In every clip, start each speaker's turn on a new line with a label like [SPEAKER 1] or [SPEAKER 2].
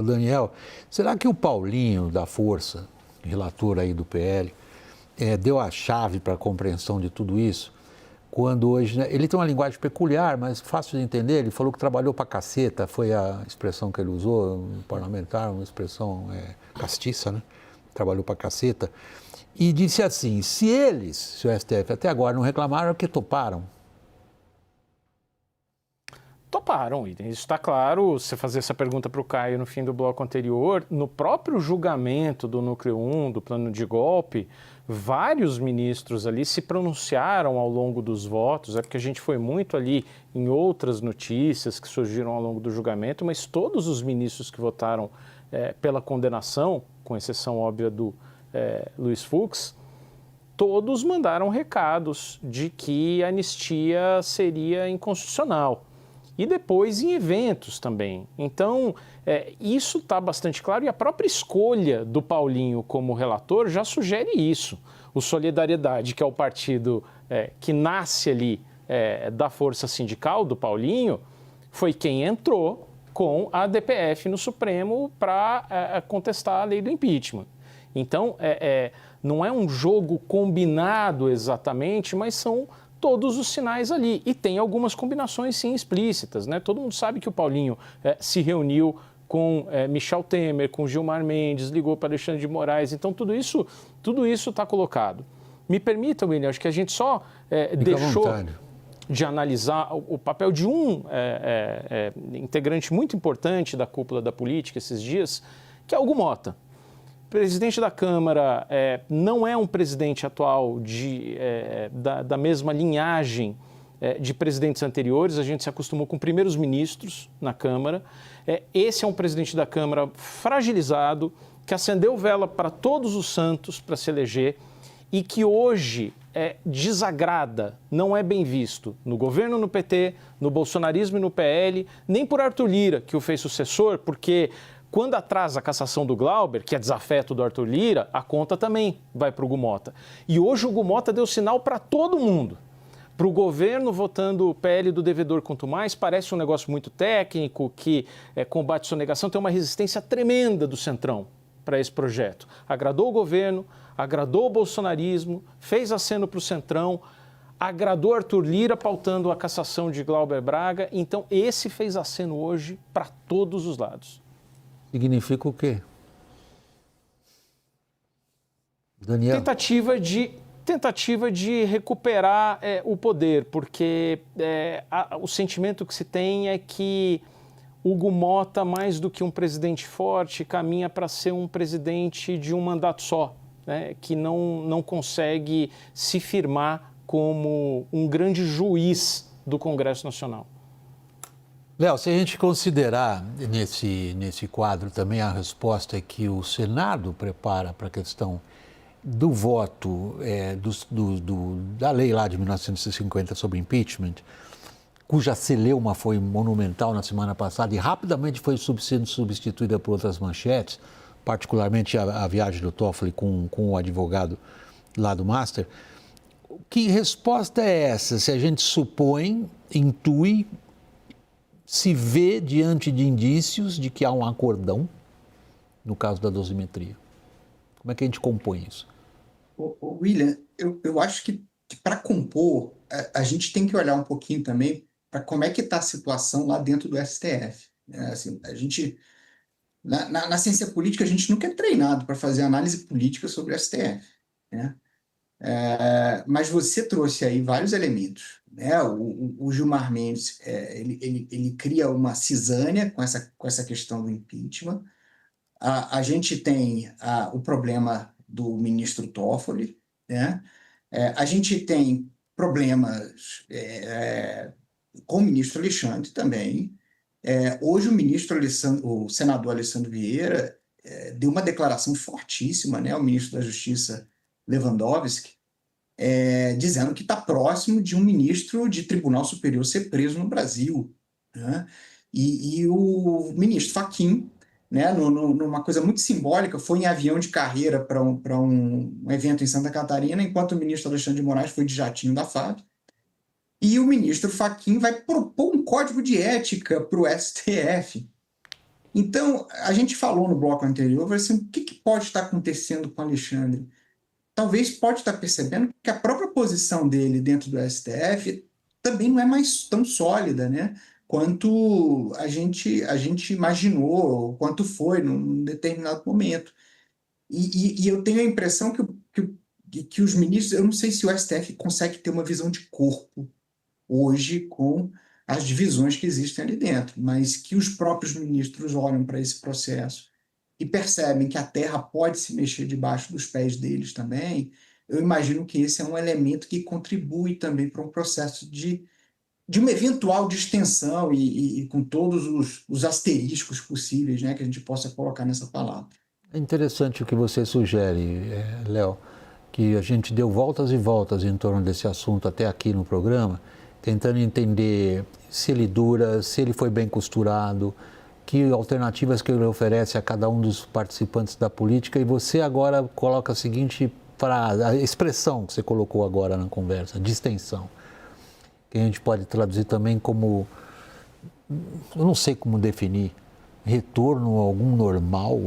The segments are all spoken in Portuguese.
[SPEAKER 1] Daniel, será que o Paulinho da Força, relator aí do PL, deu a chave para a compreensão de tudo isso? Quando hoje, né, ele tem uma linguagem peculiar, mas fácil de entender. Ele falou que trabalhou para caceta, foi a expressão que ele usou, um parlamentar, uma expressão castiça, né? Trabalhou para caceta. E disse assim, se o STF até agora não reclamaram, é que toparam.
[SPEAKER 2] Toparam, isso está claro. Você fazer essa pergunta para o Caio no fim do bloco anterior, no próprio julgamento do Núcleo 1, do plano de golpe, vários ministros ali se pronunciaram ao longo dos votos, é porque a gente foi muito ali em outras notícias que surgiram ao longo do julgamento, mas todos os ministros que votaram pela condenação, com exceção óbvia do Luiz Fux, todos mandaram recados de que a anistia seria inconstitucional. E depois em eventos também. Então, isso está bastante claro e a própria escolha do Paulinho como relator já sugere isso. O Solidariedade, que é o partido que nasce ali da força sindical do Paulinho, foi quem entrou com a DPF no Supremo para contestar a lei do impeachment. Então, não é um jogo combinado exatamente, mas são todos os sinais ali. E tem algumas combinações, sim, explícitas, né? Todo mundo sabe que o Paulinho se reuniu com Michel Temer, com Gilmar Mendes, ligou para Alexandre de Moraes. Então, tudo isso está colocado. Me permita, William, acho que a gente só deixou de analisar o papel de um integrante muito importante da cúpula da política esses dias, que é Hugo Motta. Presidente da Câmara não é um presidente atual da mesma linhagem de presidentes anteriores, a gente se acostumou com primeiros ministros na Câmara. Esse é um presidente da Câmara fragilizado, que acendeu vela para todos os santos para se eleger e que hoje desagrada, não é bem visto no governo, no PT, no bolsonarismo e no PL, nem por Arthur Lira, que o fez sucessor, porque quando atrasa a cassação do Glauber, que é desafeto do Arthur Lira, a conta também vai para o Hugo Motta. E hoje o Hugo Motta deu sinal para todo mundo. Para o governo votando o PL do devedor quanto mais, parece um negócio muito técnico, que combate sonegação, tem uma resistência tremenda do Centrão para esse projeto. Agradou o governo, agradou o bolsonarismo, fez aceno para o Centrão, agradou Arthur Lira pautando a cassação de Glauber Braga, então esse fez aceno hoje para todos os lados.
[SPEAKER 1] Significa o quê? Daniel?
[SPEAKER 2] Tentativa de recuperar o poder, porque o sentimento que se tem é que Hugo Motta, mais do que um presidente forte, caminha para ser um presidente de um mandato só, né, que não consegue se firmar como um grande juiz do Congresso Nacional.
[SPEAKER 1] Léo, se a gente considerar nesse quadro também a resposta que o Senado prepara para a questão do voto da lei lá de 1950 sobre impeachment, cuja celeuma foi monumental na semana passada e rapidamente foi sendo substituída por outras manchetes, particularmente a viagem do Toffoli com o advogado lá do Master. Que resposta é essa? Se a gente supõe, intui, se vê diante de indícios de que há um acordão, no caso da dosimetria. Como é que a gente compõe isso?
[SPEAKER 3] William, eu acho que para compor, a gente tem que olhar um pouquinho também para como é que está a situação lá dentro do STF. Assim, a gente, na ciência política, a gente nunca é treinado para fazer análise política sobre o STF, né? Mas você trouxe aí vários elementos, né? O Gilmar Mendes ele cria uma cisânia com essa questão do impeachment. A gente tem o problema do ministro Toffoli, né? A gente tem problemas com o ministro Alexandre também. Hoje o senador Alessandro Vieira deu uma declaração fortíssima, né? O ministro da Justiça Lewandowski, dizendo que está próximo de um ministro de Tribunal Superior ser preso no Brasil, né? E o ministro Fachin, né, numa coisa muito simbólica, foi em avião de carreira para um evento em Santa Catarina, enquanto o ministro Alexandre de Moraes foi de jatinho da FAB. E o ministro Fachin vai propor um código de ética para o STF. Então, a gente falou no bloco anterior, assim, o que pode estar acontecendo com o Alexandre? Talvez pode estar percebendo que a própria posição dele dentro do STF também não é mais tão sólida, né? Quanto a gente imaginou, quanto foi num determinado momento. E eu tenho a impressão que os ministros, eu não sei se o STF consegue ter uma visão de corpo hoje com as divisões que existem ali dentro, mas que os próprios ministros olham para esse processo e percebem que a terra pode se mexer debaixo dos pés deles também. Eu imagino que esse é um elemento que contribui também para um processo de uma eventual distensão e com todos os asteriscos possíveis, né, que a gente possa colocar nessa palavra.
[SPEAKER 1] É interessante o que você sugere, Léo, que a gente deu voltas e voltas em torno desse assunto até aqui no programa, tentando entender se ele dura, se ele foi bem costurado, que alternativas que ele oferece a cada um dos participantes da política. E você agora coloca a seguinte frase, a expressão que você colocou agora na conversa, distensão, que a gente pode traduzir também como, eu não sei como definir, retorno a algum normal,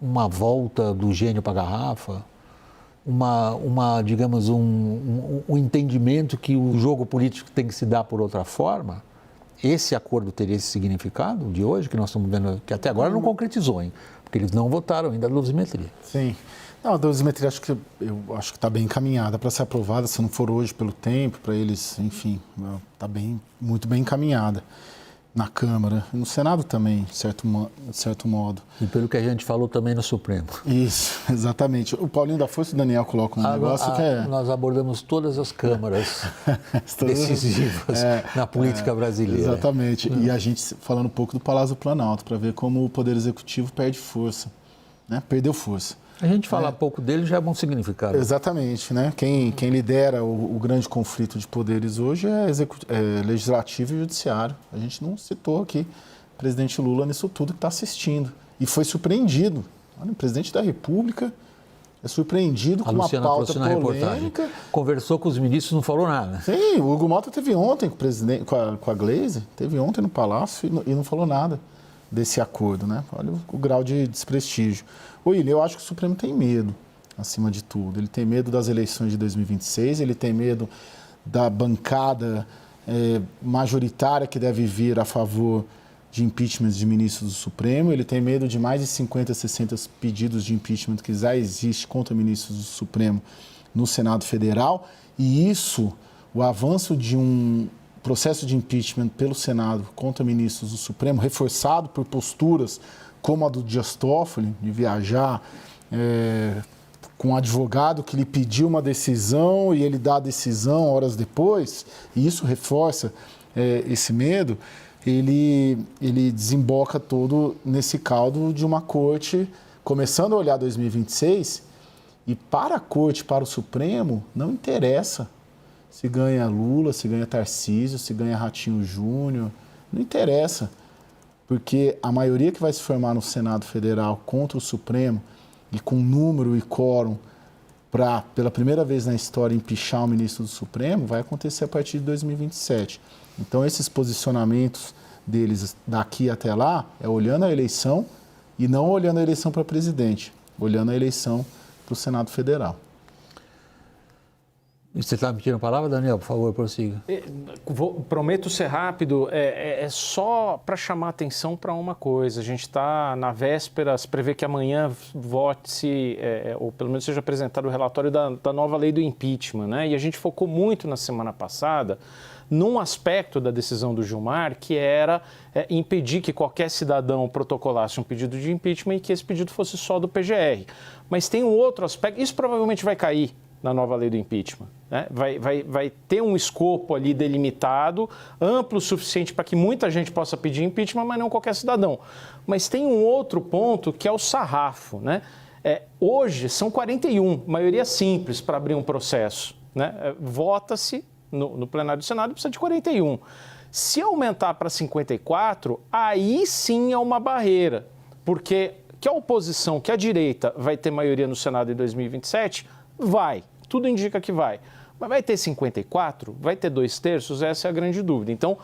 [SPEAKER 1] uma volta do gênio para a garrafa, digamos, um entendimento que o jogo político tem que se dar por outra forma. Esse acordo teria esse significado de hoje, que nós estamos vendo, que até agora não concretizou, hein? Porque eles não votaram ainda a dosimetria.
[SPEAKER 4] Sim. Não, a dosimetria eu acho que está bem encaminhada para ser aprovada, se não for hoje pelo tempo, para eles, enfim, está muito bem encaminhada na Câmara, no Senado também, de certo modo.
[SPEAKER 1] E pelo que a gente falou também no Supremo.
[SPEAKER 4] Isso, exatamente. O Paulinho da Força e o Daniel colocam um negócio que é...
[SPEAKER 1] Nós abordamos todas as câmaras decisivas na política brasileira.
[SPEAKER 4] Exatamente. E a gente falando um pouco do Palácio do Planalto, para ver como o Poder Executivo perde força, né? Perdeu força.
[SPEAKER 1] A gente falar pouco dele já é bom significado.
[SPEAKER 4] Exatamente, né? Quem lidera o grande conflito de poderes hoje é Legislativo e Judiciário. A gente não citou aqui o presidente Lula nisso tudo que está assistindo. E foi surpreendido. Olha, o presidente da República é surpreendido com uma pauta polêmica.
[SPEAKER 1] Conversou com os ministros e não falou nada.
[SPEAKER 4] Sim, o Hugo Malta teve ontem com a Gleisi, teve ontem no Palácio e não falou nada desse acordo, né? Olha o grau de desprestígio. William, eu acho que o Supremo tem medo, acima de tudo. Ele tem medo das eleições de 2026, ele tem medo da bancada majoritária que deve vir a favor de impeachment de ministros do Supremo, ele tem medo de mais de 50, 60 pedidos de impeachment que já existe contra ministros do Supremo no Senado Federal, e isso, o avanço de um processo de impeachment pelo Senado contra ministros do Supremo, reforçado por posturas como a do Dias Toffoli, de viajar com um advogado que lhe pediu uma decisão e ele dá a decisão horas depois, e isso reforça esse medo, ele desemboca todo nesse caldo de uma corte começando a olhar 2026, e para a corte, para o Supremo, não interessa se ganha Lula, se ganha Tarcísio, se ganha Ratinho Júnior, não interessa. Porque a maioria que vai se formar no Senado Federal contra o Supremo e com número e quórum para, pela primeira vez na história, empichar o ministro do Supremo, vai acontecer a partir de 2027. Então, esses posicionamentos deles daqui até lá é olhando a eleição e não olhando a eleição para presidente, olhando a eleição para o Senado Federal.
[SPEAKER 1] Você está me pedindo a palavra, Daniel? Por favor, prossiga.
[SPEAKER 2] Prometo ser rápido. É só para chamar atenção para uma coisa. A gente está na véspera, se prevê que amanhã vote-se, ou pelo menos seja apresentado o relatório da nova lei do impeachment, né? E a gente focou muito na semana passada num aspecto da decisão do Gilmar, que era impedir que qualquer cidadão protocolasse um pedido de impeachment e que esse pedido fosse só do PGR. Mas tem um outro aspecto, isso provavelmente vai cair na nova lei do impeachment, né? Vai ter um escopo ali delimitado, amplo o suficiente para que muita gente possa pedir impeachment, mas não qualquer cidadão. Mas tem um outro ponto que é o sarrafo, né? Hoje são 41, maioria simples para abrir um processo, né? Vota-se no plenário do Senado, precisa de 41. Se aumentar para 54, aí sim é uma barreira, porque que a oposição, que a direita vai ter maioria no Senado em 2027, vai, tudo indica que vai. Mas vai ter 54? Vai ter 2/3? Essa é a grande dúvida. Então,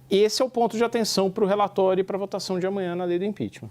[SPEAKER 2] esse é o ponto de atenção para o relatório e para a votação de amanhã na lei do impeachment.